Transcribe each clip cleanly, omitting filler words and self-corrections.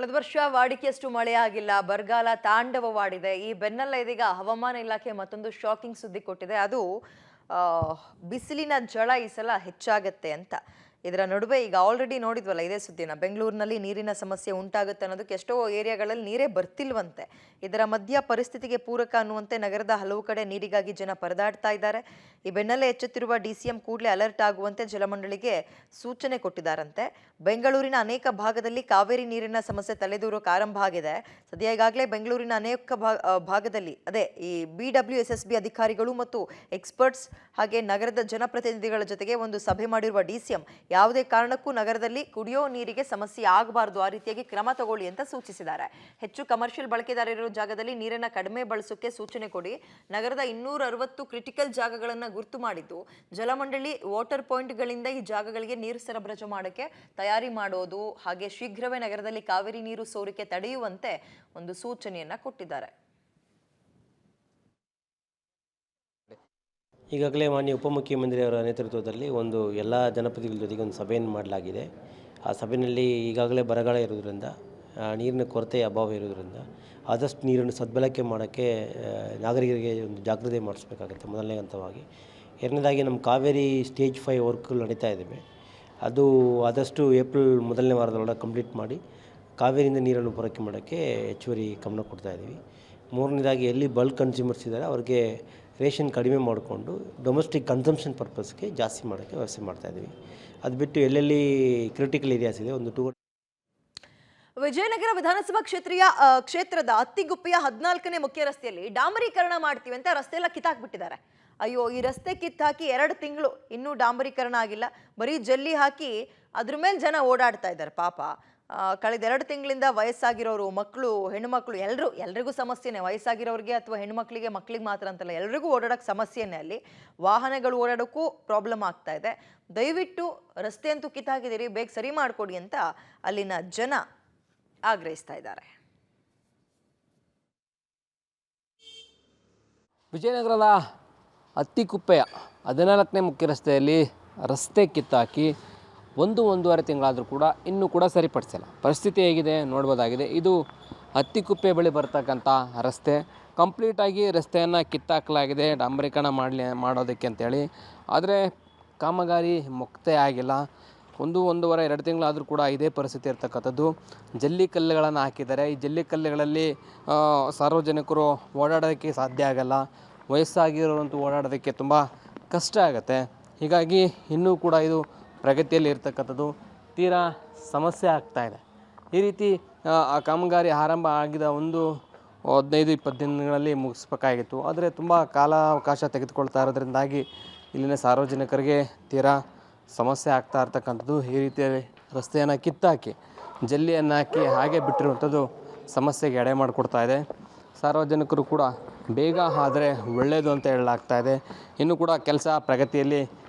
ಕಳೆದ ವರ್ಷ ವಾಡಿಕೆಯಷ್ಟು ಮಳೆ ಆಗಿಲ್ಲ, ಬರಗಾಲ ತಾಂಡವವಾಡಿದೆ. ಈ ಬೆನ್ನಲ್ಲೇ ಇದೀಗ ಹವಾಮಾನ ಇಲಾಖೆ ಮತ್ತೊಂದು ಶಾಕಿಂಗ್ ಸುದ್ದಿ ಕೊಟ್ಟಿದೆ. ಅದು ಬಿಸಿಲಿನ ಝಳ ಈ ಸಲ ಹೆಚ್ಚಾಗತ್ತೆ ಅಂತ. ಇದರ ನಡುವೆ ಈಗ ಆಲ್ರೆಡಿ ನೋಡಿದ್ವಲ್ಲ ಇದೇ ಸುದ್ದಿನ, ಬೆಂಗಳೂರಿನಲ್ಲಿ ನೀರಿನ ಸಮಸ್ಯೆ ಉಂಟಾಗುತ್ತೆ ಅನ್ನೋದಕ್ಕೆ ಎಷ್ಟೋ ಏರಿಯಾಗಳಲ್ಲಿ ನೀರೇ ಬರ್ತಿಲ್ವಂತೆ. ಇದರ ಮಧ್ಯ ಪರಿಸ್ಥಿತಿಗೆ ಪೂರಕ ಅನ್ನುವಂತೆ ನಗರದ ಹಲವು ಕಡೆ ನೀರಿಗಾಗಿ ಜನ ಪರದಾಡ್ತಾ ಇದ್ದಾರೆ. ಈ ಬೆನ್ನಲ್ಲೇ ಎಚ್ಚೆತ್ತಿರುವ ಡಿಸಿಎಂ ಕೂಡಲೇ ಅಲರ್ಟ್ ಆಗುವಂತೆ ಜಲಮಂಡಳಿಗೆ ಸೂಚನೆ ಕೊಟ್ಟಿದ್ದಾರಂತೆ. ಬೆಂಗಳೂರಿನ ಅನೇಕ ಭಾಗದಲ್ಲಿ ಕಾವೇರಿ ನೀರಿನ ಸಮಸ್ಯೆ ತಲೆದೂರೋಕೆ ಆರಂಭ ಆಗಿದೆ. ಸದ್ಯ ಈಗಾಗಲೇ ಬೆಂಗಳೂರಿನ ಅನೇಕ ಭಾಗದಲ್ಲಿ ಅದೇ ಈ BWSSB ಅಧಿಕಾರಿಗಳು ಮತ್ತು ಎಕ್ಸ್ಪರ್ಟ್ಸ್ ಹಾಗೆ ನಗರದ ಜನಪ್ರತಿನಿಧಿಗಳ ಜೊತೆಗೆ ಒಂದು ಸಭೆ ಮಾಡಿರುವ ಡಿಸಿಎಂ ಯಾವುದೇ ಕಾರಣಕ್ಕೂ ನಗರದಲ್ಲಿ ಕುಡಿಯೋ ನೀರಿಗೆ ಸಮಸ್ಯೆ ಆಗಬಾರದು, ಆ ರೀತಿಯಾಗಿ ಕ್ರಮ ತಗೊಳ್ಳಿ ಅಂತ ಸೂಚಿಸಿದ್ದಾರೆ. ಹೆಚ್ಚು ಕಮರ್ಷಿಯಲ್ ಬಳಕೆದಾರರಿರೋ ಜಾಗದಲ್ಲಿ ನೀರನ್ನು ಕಡಿಮೆ ಬಳಸೋಕೆ ಸೂಚನೆ ಕೊಡಿ. ನಗರದ 260 ಕ್ರಿಟಿಕಲ್ ಜಾಗಗಳನ್ನು ಗುರುತು ಮಾಡಿದ್ದು ಜಲಮಂಡಳಿ ವಾಟರ್ ಪಾಯಿಂಟ್ಗಳಿಂದ ಈ ಜಾಗಗಳಿಗೆ ನೀರು ಸರಬರಾಜು ಮಾಡೋಕ್ಕೆ ತಯಾರಿ ಮಾಡೋದು, ಹಾಗೆ ಶೀಘ್ರವೇ ನಗರದಲ್ಲಿ ಕಾವೇರಿ ನೀರು ಸೋರಿಕೆ ತಡೆಯುವಂತೆ ಒಂದು ಸೂಚನೆಯನ್ನ ಕೊಟ್ಟಿದ್ದಾರೆ. ಈಗಾಗಲೇ ಮಾನ್ಯ ಉಪಮುಖ್ಯಮಂತ್ರಿಯವರ ನೇತೃತ್ವದಲ್ಲಿ ಒಂದು ಎಲ್ಲ ಜನಪ್ರತಿನಿಧಿಗಳ ಜೊತೆಗೆ ಒಂದು ಸಭೆಯನ್ನು ಮಾಡಲಾಗಿದೆ. ಆ ಸಭೆಯಲ್ಲಿ ಈಗಾಗಲೇ ಬರಗಾಲ ಇರೋದರಿಂದ, ನೀರಿನ ಕೊರತೆ ಅಭಾವ ಇರೋದರಿಂದ ಆದಷ್ಟು ನೀರನ್ನು ಸದ್ಬಳಕೆ ಮಾಡೋಕ್ಕೆ ನಾಗರಿಕರಿಗೆ ಒಂದು ಜಾಗೃತಿ ಮಾಡಿಸ್ಬೇಕಾಗುತ್ತೆ ಮೊದಲನೇ ಹಂತವಾಗಿ. ಎರಡನೇದಾಗಿ ನಮ್ಮ ಕಾವೇರಿ ಸ್ಟೇಜ್ 5 ವರ್ಕ್ಗಳು ನಡೀತಾ ಇದ್ದಾವೆ. ಅದು ಆದಷ್ಟು ಏಪ್ರಿಲ್ ಮೊದಲನೇ ವಾರದೊಳಗೆ ಕಂಪ್ಲೀಟ್ ಮಾಡಿ ಕಾವೇರಿಯಿಂದ ನೀರನ್ನು ಪೂರೈಕೆ ಮಾಡೋಕ್ಕೆ ಹೆಚ್ಚುವರಿ ಗಮನ ಕೊಡ್ತಾ ಇದ್ದೀವಿ. ಮೂರನೇದಾಗಿ ಎಲ್ಲಿ ಬಲ್ಕ್ ಕನ್ಸ್ಯೂಮರ್ಸ್ ಇದ್ದಾರೆ ಅವ್ರಿಗೆ ರೇಷನ್ ಕಡಿಮೆ ಮಾಡಿಕೊಂಡು ಡೊಮೆಸ್ಟಿಕ್ ಕನ್ಸಂಪ್ಷನ್ ಪರ್ಪಸ್ಗೆ ಜಾಸ್ತಿ ಮಾಡೋಕ್ಕೆ ವ್ಯವಸ್ಥೆ ಮಾಡ್ತಾಯಿದ್ದೀವಿ. ಅದು ಬಿಟ್ಟು ಎಲ್ಲೆಲ್ಲಿ ಕ್ರಿಟಿಕಲ್ ಏರಿಯಾಸ್ ಇದೆ ಒಂದು 2 ವಿಜಯನಗರ ವಿಧಾನಸಭಾ ಕ್ಷೇತ್ರದ ಅತ್ತಿಗುಪ್ಪೆಯ 14ನೇ ಮುಖ್ಯ ರಸ್ತೆಯಲ್ಲಿ ಡಾಂಬರೀಕರಣ ಮಾಡ್ತೀವಿ ಅಂತ ರಸ್ತೆ ಎಲ್ಲ ಕಿತ್ತಾಕ್ಬಿಟ್ಟಿದ್ದಾರೆ. ಅಯ್ಯೋ, ಈ ರಸ್ತೆ ಕಿತ್ತಾಕಿ 2 ತಿಂಗಳು ಇನ್ನೂ ಡಾಂಬರೀಕರಣ ಆಗಿಲ್ಲ. ಬರೀ ಜಲ್ಲಿ ಹಾಕಿ ಅದ್ರ ಮೇಲೆ ಜನ ಓಡಾಡ್ತಾ ಇದ್ದಾರೆ ಪಾಪ. ಕಳೆದ 2 ತಿಂಗಳಿಂದ ವಯಸ್ಸಾಗಿರೋರು, ಮಕ್ಕಳು, ಹೆಣ್ಣುಮಕ್ಕಳು ಎಲ್ರಿಗೂ ಸಮಸ್ಯೆನೇ. ವಯಸ್ಸಾಗಿರೋರಿಗೆ ಅಥವಾ ಹೆಣ್ಮಕ್ಳಿಗೆ, ಮಕ್ಳಿಗೆ ಮಾತ್ರ ಅಂತಲ್ಲ, ಎಲ್ರಿಗೂ ಓಡಾಡೋಕ್ಕೆ ಸಮಸ್ಯೆನೇ. ಅಲ್ಲಿ ವಾಹನಗಳು ಓಡಾಡೋಕ್ಕೂ ಪ್ರಾಬ್ಲಮ್ ಆಗ್ತಾ ಇದೆ. ದಯವಿಟ್ಟು ರಸ್ತೆ ಅಂತೂ ಕಿತ್ತಾಕಿದ್ದೀರಿ, ಬೇಗ ಸರಿ ಮಾಡಿಕೊಡಿ ಅಂತ ಅಲ್ಲಿನ ಜನ ಆಗ್ರಹಿಸ್ತಾ ಇದ್ದಾರೆ. ವಿಜಯನಗರದ ಅತ್ತಿಗುಪ್ಪೆಯ 14ನೇ ಮುಖ್ಯ ರಸ್ತೆಯಲ್ಲಿ ರಸ್ತೆ ಕಿತ್ತಾಕಿ 1-1.5 ತಿಂಗಳಾದರೂ ಕೂಡ ಇನ್ನೂ ಕೂಡ ಸರಿಪಡಿಸಿಲ್ಲ. ಪರಿಸ್ಥಿತಿ ಹೇಗಿದೆ ನೋಡ್ಬೋದಾಗಿದೆ. ಇದು ಅತ್ತಿಗುಪ್ಪೆ ಬಳಿ ಬರ್ತಕ್ಕಂಥ ರಸ್ತೆ. ಕಂಪ್ಲೀಟಾಗಿ ರಸ್ತೆಯನ್ನು ಕಿತ್ತಾಕಲಾಗಿದೆ ಡಾಂಬರೀಕರಣ ಮಾಡೋದಕ್ಕೆ ಅಂತೇಳಿ. ಆದರೆ ಕಾಮಗಾರಿ ಮುಕ್ತಾಯ ಆಗಿಲ್ಲ. 1-1.5-2 ತಿಂಗಳಾದರೂ ಕೂಡ ಇದೇ ಪರಿಸ್ಥಿತಿ ಇರ್ತಕ್ಕಂಥದ್ದು. ಜಲ್ಲಿ ಕಲ್ಲುಗಳನ್ನು ಹಾಕಿದ್ದಾರೆ. ಈ ಜಲ್ಲಿ ಕಲ್ಲುಗಳಲ್ಲಿ ಸಾರ್ವಜನಿಕರು ಓಡಾಡೋದಕ್ಕೆ ಸಾಧ್ಯ ಆಗಲ್ಲ. ವಯಸ್ಸಾಗಿರೋರಂತೂ ಓಡಾಡೋದಕ್ಕೆ ತುಂಬ ಕಷ್ಟ ಆಗುತ್ತೆ. ಹೀಗಾಗಿ ಇನ್ನೂ ಕೂಡ ಇದು ಪ್ರಗತಿಯಲ್ಲಿ ಇರ್ತಕ್ಕಂಥದ್ದು ತೀರಾ ಸಮಸ್ಯೆ ಆಗ್ತಾಯಿದೆ. ಈ ರೀತಿ ಆ ಕಾಮಗಾರಿ ಆರಂಭ ಆಗಿದ 15-20 ದಿನಗಳಲ್ಲಿ ಮುಗಿಸ್ಬೇಕಾಗಿತ್ತು. ಆದರೆ ತುಂಬ ಕಾಲಾವಕಾಶ ತೆಗೆದುಕೊಳ್ತಾ ಇರೋದ್ರಿಂದಾಗಿ ಇಲ್ಲಿನ ಸಾರ್ವಜನಿಕರಿಗೆ ತೀರಾ ಸಮಸ್ಯೆ ಆಗ್ತಾ ಇರ್ತಕ್ಕಂಥದ್ದು. ಈ ರೀತಿಯಲ್ಲಿ ರಸ್ತೆಯನ್ನು ಕಿತ್ತಾಕಿ ಜಲ್ಲಿಯನ್ನು ಹಾಕಿ ಹಾಗೆ ಬಿಟ್ಟಿರುವಂಥದ್ದು ಸಮಸ್ಯೆಗೆ ಎಡೆ ಮಾಡಿಕೊಡ್ತಾ ಇದೆ. ಸಾರ್ವಜನಿಕರು ಕೂಡ ಬೇಗ ಆದರೆ ಒಳ್ಳೆಯದು ಅಂತ ಹೇಳಲಾಗ್ತಾಯಿದೆ. ಇನ್ನೂ ಕೂಡ ಕೆಲಸ ಪ್ರಗತಿಯಲ್ಲಿ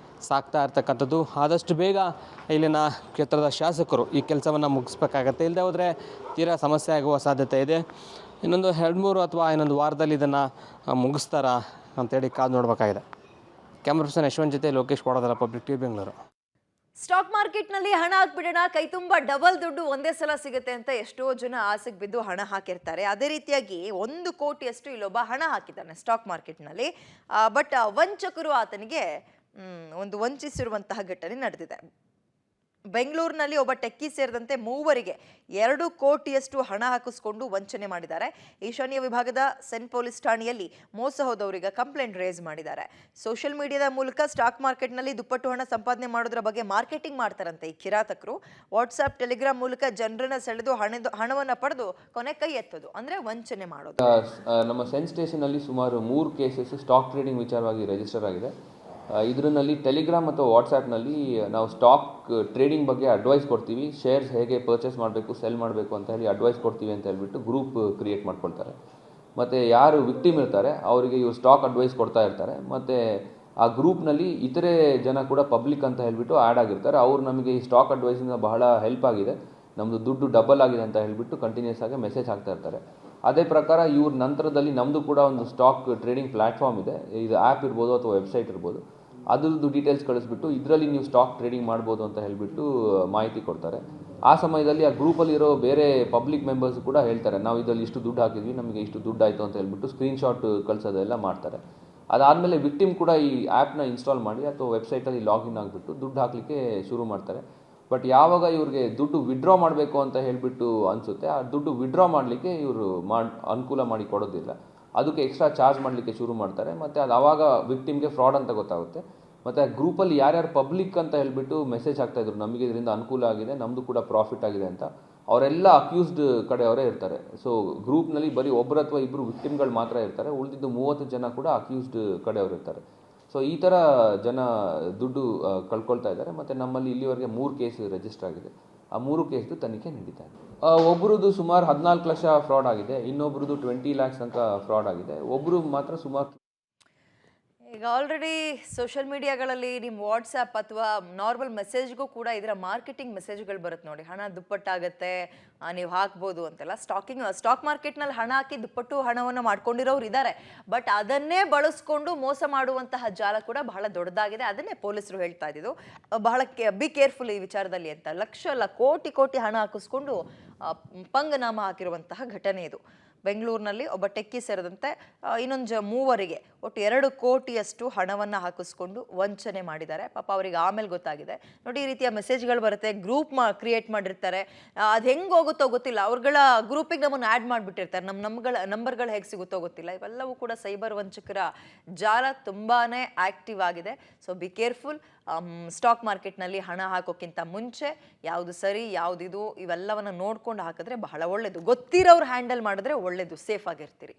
ಸಾಗ್ತಾ ಇರ್ತಕ್ಕಂಥದ್ದು. ಆದಷ್ಟು ಬೇಗ ಇಲ್ಲಿನ ಕ್ಷೇತ್ರದ ಶಾಸಕರು ಈ ಕೆಲಸವನ್ನು ಮುಗಿಸ್ಬೇಕಾಗತ್ತೆ. ಇಲ್ಲದೆ ಹೋದರೆ ತೀರಾ ಸಮಸ್ಯೆ ಆಗುವ ಸಾಧ್ಯತೆ ಇದೆ. ಇನ್ನೊಂದು 2-3 ಅಥವಾ ಇನ್ನೊಂದು ವಾರದಲ್ಲಿ ಇದನ್ನು ಮುಗಿಸ್ತಾರಾ ಅಂತೇಳಿ ಕಾದು ನೋಡಬೇಕಾಗಿದೆ. ಕ್ಯಾಮ್ರಾ ಪರ್ಸನ್ ಯಶವಂತ್ ಜೊತೆ ಲೋಕೇಶ್ ಕೊಡೋದಲ್ಲ, ಪಬ್ಲಿಕ್ ಟಿವಿ ಬೆಂಗಳೂರು. ಸ್ಟಾಕ್ ಮಾರ್ಕೆಟ್ನಲ್ಲಿ ಹಣ ಹಾಕ್ಬಿಡೋಣ, ಕೈ ತುಂಬ ಡಬಲ್ ದುಡ್ಡು ಒಂದೇ ಸಲ ಸಿಗುತ್ತೆ ಅಂತ ಎಷ್ಟೋ ಜನ ಆಸೆಗೆ ಬಿದ್ದು ಹಣ ಹಾಕಿರ್ತಾರೆ. ಅದೇ ರೀತಿಯಾಗಿ 1 ಕೋಟಿಯಷ್ಟು ಇಲ್ಲೊಬ್ಬ ಹಣ ಹಾಕಿದ್ದಾನೆ ಸ್ಟಾಕ್ ಮಾರ್ಕೆಟ್ನಲ್ಲಿ. ಬಟ್ ವಂಚಕರು ಆತನಿಗೆ ಒಂದು ವಂಚಿಸಿರುವಂತಹ ಘಟನೆ ನಡೆದಿದೆ. ಬೆಂಗಳೂರಿನಲ್ಲಿ ಒಬ್ಬ ಟೆಕ್ಕಿ ಸೇರಿದಂತೆ 3ವರಿಗೆ 2 ಕೋಟಿಯಷ್ಟು ಹಣ ಹಾಕಿಸ್ಕೊಂಡು ವಂಚನೆ ಮಾಡಿದ್ದಾರೆ. ಈಶಾನ್ಯ ವಿಭಾಗದ ಸೆಂಟ್ ಪೊಲೀಸ್ ಠಾಣೆಯಲ್ಲಿ ಮೋಸ ಹೋದವರಿಗೆ ಕಂಪ್ಲೇಂಟ್ ರೇಸ್ ಮಾಡಿದ್ದಾರೆ. ಸೋಷಿಯಲ್ ಮೀಡಿಯಾದ ಮೂಲಕ ಸ್ಟಾಕ್ ಮಾರ್ಕೆಟ್ನಲ್ಲಿ ದುಪ್ಪಟ್ಟು ಹಣ ಸಂಪಾದನೆ ಮಾಡೋದ್ರ ಬಗ್ಗೆ ಮಾರ್ಕೆಟಿಂಗ್ ಮಾಡ್ತಾರಂತೆ ಈ ಕಿರಾತಕರು. ವಾಟ್ಸ್ಆಪ್, ಟೆಲಿಗ್ರಾಮ್ ಮೂಲಕ ಜನರನ್ನ ಸೆಳೆದು ಹಣವನ್ನು ಪಡೆದು ಕೊನೆ ಕೈ ಎತ್ತೋದು, ಅಂದ್ರೆ ವಂಚನೆ ಮಾಡೋದು. ನಮ್ಮ ಸೆಂಟ್ ಸ್ಟೇಷನ್ ಅಲ್ಲಿ ಸುಮಾರು 3 ಕೇಸಸ್ ಸ್ಟಾಕ್ ಟ್ರೇಡಿಂಗ್ ವಿಚಾರವಾಗಿ ರಿಜಿಸ್ಟರ್ ಆಗಿದೆ. ಇದರಲ್ಲಿ ಟೆಲಿಗ್ರಾಮ್ ಮತ್ತು ವಾಟ್ಸಾಪ್ನಲ್ಲಿ ನಾವು ಸ್ಟಾಕ್ ಟ್ರೇಡಿಂಗ್ ಬಗ್ಗೆ ಅಡ್ವೈಸ್ ಕೊಡ್ತೀವಿ. ಶೇರ್ಸ್ ಹೇಗೆ ಪರ್ಚೇಸ್ ಮಾಡಬೇಕು, ಸೆಲ್ ಮಾಡಬೇಕು ಅಂತ ಹೇಳಿ ಅಡ್ವೈಸ್ ಕೊಡ್ತೀವಿ ಅಂತ ಹೇಳ್ಬಿಟ್ಟು ಗ್ರೂಪ್ ಕ್ರಿಯೇಟ್ ಮಾಡ್ಕೊಳ್ತಾರೆ. ಮತ್ತು ಯಾರು ವಿಕ್ಟಿಮ್ ಇರ್ತಾರೆ ಅವರಿಗೆ ಇವರು ಸ್ಟಾಕ್ ಅಡ್ವೈಸ್ ಕೊಡ್ತಾ ಇರ್ತಾರೆ. ಮತ್ತು ಆ ಗ್ರೂಪ್ನಲ್ಲಿ ಇತರೆ ಜನ ಕೂಡ ಪಬ್ಲಿಕ್ ಅಂತ ಹೇಳ್ಬಿಟ್ಟು ಆ್ಯಡ್ ಆಗಿರ್ತಾರೆ. ಅವ್ರು ನಮಗೆ ಈ ಸ್ಟಾಕ್ ಅಡ್ವೈಸಿಂದ ಬಹಳ ಹೆಲ್ಪ್ ಆಗಿದೆ, ನಮ್ಮದು ದುಡ್ಡು ಡಬಲ್ ಆಗಿದೆ ಅಂತ ಹೇಳ್ಬಿಟ್ಟು ಕಂಟಿನ್ಯೂಸ್ ಆಗಿ ಮೆಸೇಜ್ ಹಾಕ್ತಾ ಇರ್ತಾರೆ. ಅದೇ ಪ್ರಕಾರ ಇವ್ರ ನಂತರದಲ್ಲಿ ನಮ್ಮದು ಕೂಡ ಒಂದು ಸ್ಟಾಕ್ ಟ್ರೇಡಿಂಗ್ ಪ್ಲ್ಯಾಟ್ಫಾರ್ಮ್ ಇದೆ. ಇದು ಆ್ಯಪ್ ಇರ್ಬೋದು ಅಥವಾ ವೆಬ್ಸೈಟ್ ಇರ್ಬೋದು. ಅದ್ರದ್ದು ಡೀಟೇಲ್ಸ್ ಕಳಿಸ್ಬಿಟ್ಟು ಇದರಲ್ಲಿ ನೀವು ಸ್ಟಾಕ್ ಟ್ರೇಡಿಂಗ್ ಮಾಡ್ಬೋದು ಅಂತ ಹೇಳಿಬಿಟ್ಟು ಮಾಹಿತಿ ಕೊಡ್ತಾರೆ. ಆ ಸಮಯದಲ್ಲಿ ಆ ಗ್ರೂಪಲ್ಲಿರೋ ಬೇರೆ ಪಬ್ಲಿಕ್ ಮೆಂಬರ್ಸ್ ಕೂಡ ಹೇಳ್ತಾರೆ, ನಾವು ಇದರಲ್ಲಿ ಇಷ್ಟು ದುಡ್ಡು ಹಾಕಿದ್ವಿ, ನಮಗೆ ಇಷ್ಟು ದುಡ್ಡು ಆಯಿತು ಅಂತ ಹೇಳ್ಬಿಟ್ಟು ಸ್ಕ್ರೀನ್ಶಾಟ್ ಕಳಿಸೋದೆಲ್ಲ ಮಾಡ್ತಾರೆ. ಅದಾದಮೇಲೆ ವಿಕ್ಟಿಮ್ ಕೂಡ ಈ ಆ್ಯಪ್ನ ಇನ್ಸ್ಟಾಲ್ ಮಾಡಿ ಅಥವಾ ವೆಬ್ಸೈಟಲ್ಲಿ ಲಾಗಿನ್ ಆಗಿಬಿಟ್ಟು ದುಡ್ಡು ಹಾಕಲಿಕ್ಕೆ ಶುರು ಮಾಡ್ತಾರೆ. ಬಟ್ ಯಾವಾಗ ಇವ್ರಿಗೆ ದುಡ್ಡು ವಿಡ್ರಾ ಮಾಡಬೇಕು ಅಂತ ಹೇಳಿಬಿಟ್ಟು ಅನಿಸುತ್ತೆ, ಆ ದುಡ್ಡು ವಿಡ್ರಾ ಮಾಡಲಿಕ್ಕೆ ಇವರು ಅನುಕೂಲ ಮಾಡಿ ಕೊಡೋದಿಲ್ಲ. ಅದಕ್ಕೆ ಎಕ್ಸ್ಟ್ರಾ ಚಾರ್ಜ್ ಮಾಡಲಿಕ್ಕೆ ಶುರು ಮಾಡ್ತಾರೆ. ಮತ್ತು ಅದು ಆವಾಗ ವಿಕ್ಟಿಮ್ಗೆ ಫ್ರಾಡ್ ಅಂತ ಗೊತ್ತಾಗುತ್ತೆ. ಮತ್ತು ಗ್ರೂಪಲ್ಲಿ ಯಾರ್ಯಾರು ಪಬ್ಲಿಕ್ ಅಂತ ಹೇಳಿಬಿಟ್ಟು ಮೆಸೇಜ್ ಹಾಕ್ತಾಯಿದ್ರು, ನಮಗೆ ಇದರಿಂದ ಅನುಕೂಲ ಆಗಿದೆ, ನಮ್ಮದು ಕೂಡ ಪ್ರಾಫಿಟ್ ಆಗಿದೆ ಅಂತ, ಅವರೆಲ್ಲ ಅಕ್ಯೂಸ್ಡ್ ಕಡೆಯವರೇ ಇರ್ತಾರೆ. ಸೊ ಗ್ರೂಪ್ನಲ್ಲಿ ಬರೀ ಒಬ್ಬರು ಅಥವಾ ಇಬ್ಬರು ವಿಕ್ಟಿಮ್ಗಳು ಮಾತ್ರ ಇರ್ತಾರೆ, ಉಳಿದಿದ್ದು 30 ಜನ ಕೂಡ ಅಕ್ಯೂಸ್ಡ್ ಕಡೆಯವರು ಇರ್ತಾರೆ. ಸೊ ಈ ಥರ ಜನ ದುಡ್ಡು ಕಳ್ಕೊಳ್ತಾ ಇದ್ದಾರೆ. ಮತ್ತು ನಮ್ಮಲ್ಲಿ ಇಲ್ಲಿವರೆಗೆ 3 ಕೇಸ್ ರಿಜಿಸ್ಟರ್ ಆಗಿದೆ. ಆ 3 ಕೇಸ್ದು ತನಿಖೆ ನಡೀತಾ ಇದೆ. ಒಬ್ಬರದ್ದು ಸುಮಾರು 14 ಲಕ್ಷ ಫ್ರಾಡ್ ಆಗಿದೆ, ಇನ್ನೊಬ್ರದ್ದು 20 ಲ್ಯಾಕ್ಸ್ ತನಕ ಫ್ರಾಡ್ ಆಗಿದೆ, ಒಬ್ಬರು ಮಾತ್ರ ಸುಮಾರು. ಈಗ ಆಲ್ರೆಡಿ ಸೋಷಿಯಲ್ ಮೀಡಿಯಾಗಳಲ್ಲಿ ನಿಮ್ಮ ವಾಟ್ಸಪ್ ಅಥವಾ ನಾರ್ಮಲ್ ಮೆಸೇಜ್ಗೂ ಕೂಡ ಇದರ ಮಾರ್ಕೆಟಿಂಗ್ ಮೆಸೇಜ್ಗಳು ಬರುತ್ತೆ ನೋಡಿ, ಹಣ ದುಪ್ಪಟ್ಟಾಗತ್ತೆ, ನೀವು ಹಾಕ್ಬೋದು ಅಂತೆಲ್ಲ. ಸ್ಟಾಕ್ ಮಾರ್ಕೆಟ್ನಲ್ಲಿ ಹಣ ಹಾಕಿ ದುಪ್ಪಟ್ಟು ಹಣವನ್ನು ಮಾಡ್ಕೊಂಡಿರೋರು ಇದ್ದಾರೆ. ಬಟ್ ಅದನ್ನೇ ಬಳಸ್ಕೊಂಡು ಮೋಸ ಮಾಡುವಂತಹ ಜಾಲ ಕೂಡ ಬಹಳ ದೊಡ್ಡದಾಗಿದೆ. ಅದನ್ನೇ ಪೊಲೀಸರು ಹೇಳ್ತಾ ಇದ್ದಿದ್ದು, ಬಹಳ ಬಿ ಕೇರ್ಫುಲ್ ಈ ವಿಚಾರದಲ್ಲಿ ಅಂತ. ಲಕ್ಷ ಅಲ್ಲ, ಕೋಟಿ ಹಣ ಹಾಕಿಸ್ಕೊಂಡು ಪಂಗನಾಮ ಹಾಕಿರುವಂತಹ ಘಟನೆ ಇದು. ಬೆಂಗಳೂರಿನಲ್ಲಿ ಒಬ್ಬ ಟೆಕ್ಕಿ ಸೇರಿದಂತೆ ಇನ್ನೊಂದು 3 ಒಟ್ಟು 2 ಕೋಟಿಯಷ್ಟು ಹಣವನ್ನು ಹಾಕಿಸ್ಕೊಂಡು ವಂಚನೆ ಮಾಡಿದ್ದಾರೆ. ಪಾಪ ಅವರಿಗೆ ಆಮೇಲೆ ಗೊತ್ತಾಗಿದೆ. ನೋಡಿ, ಈ ರೀತಿಯ ಮೆಸೇಜ್ಗಳು ಬರುತ್ತೆ, ಗ್ರೂಪ್ ಕ್ರಿಯೇಟ್ ಮಾಡಿರ್ತಾರೆ. ಅದು ಹೆಂಗೆ ಹೋಗುತ್ತೋ ಗೊತ್ತಿಲ್ಲ, ಅವ್ರಗಳ ಗ್ರೂಪಿಗೆ ನಮ್ಮನ್ನು ಆ್ಯಡ್ ಮಾಡಿಬಿಟ್ಟಿರ್ತಾರೆ. ನಂಬರ್ಗಳು ಹೇಗೆ ಸಿಗುತ್ತೋ ಗೊತ್ತಿಲ್ಲ. ಇವೆಲ್ಲವೂ ಕೂಡ ಸೈಬರ್ ವಂಚಕರ ಜಾಲ ತುಂಬಾ ಆ್ಯಕ್ಟಿವ್ ಆಗಿದೆ. So be careful. ಸ್ಟಾಕ್ ಮಾರ್ಕೆಟ್ನಲ್ಲಿ ಹಣ ಹಾಕೋಕ್ಕಿಂತ ಮುಂಚೆ ಯಾವುದು ಸರಿ ಯಾವುದಿದು ಇವೆಲ್ಲವನ್ನು ನೋಡ್ಕೊಂಡು ಹಾಕಿದ್ರೆ ಬಹಳ ಒಳ್ಳೆಯದು. ಗೊತ್ತಿರೋರು ಹ್ಯಾಂಡಲ್ ಮಾಡಿದ್ರೆ ಒಳ್ಳೆಯದು, ಸೇಫ್ ಆಗಿರ್ತೀರಿ.